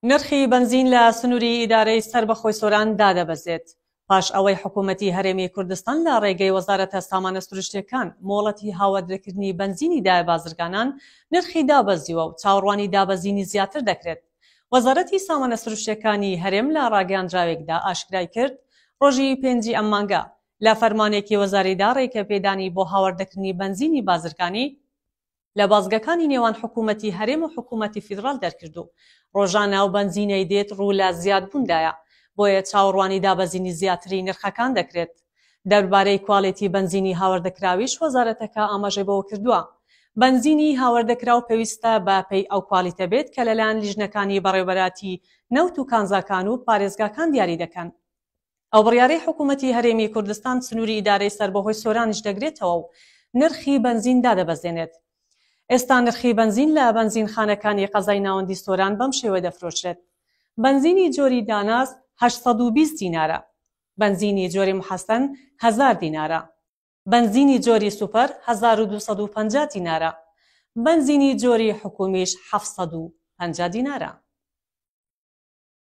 نرخی بنزین لە سنووری ئیدارەی سەربەخۆی سۆران دادەبەزێت. پاش ئەوەی حکوومەتی هەرێمی کوردستان لە ڕێگەی وەزارەتە سامانە سروشتیەکان مۆڵەتی هاوردەکردنی بنزینی دایە بازرگانان نرخی دابەزیوە و چاوەڕوانی دابەزینی زیاتر دەکرێت. وەزارەتی سامانە سروشتیەکانی هەرێم لە ڕاگەیاندراوێکدا ئاشکرای کرد ڕۆژی 5 ئەم مانگە لە فەرمانێکی وەزاریدا ڕێکەپێدانی بۆ هاوردەکردنی بنزینی بازرگانی لە بازگەکانی نێوان حکوومەتی هەرێم و حکوومەتی فیدڕال دەرکردو. ڕۆژانە و بنزینەی دێت ڕوو لە زیادبووندایە، بۆیە چاوەڕوانی دابەزینی زیاتری نرخەکان دەکرێت. دەربارەی کواڵیتی بنزینی هاوردەکراویش وەزارەتەکە ئاماژەی بەوە کردووە. بنزینی هاوردەکراو پێویستە بە پێی ئەو کواڵیتە بێت کە لەلایەن لیژنەکانی بەڕێوەبەراتی نەوت و کانزاکان و پارێزگاکان دیاری دەکەن. ئەو بڕیارەی حکوومەتی هەرێمی کوردستان سنووری ئیدارەی سەربەخۆی سۆرانیش دەگرێتەوە و نرخی بنزین دادەبەزێنێت. ئێستا نرخی بنزین لە بنزینخانەکانی قەزای ناوەندی سۆران بەم شێوە دەفرۆشرێت. بنزینی جۆری داناس 820 دینارە، بنزینی جۆری محەسەن 1000 دینارە، بنزینی جۆری سوپەر 1250 دینارە، بنزینی جۆری حکومیش 750 دینارە.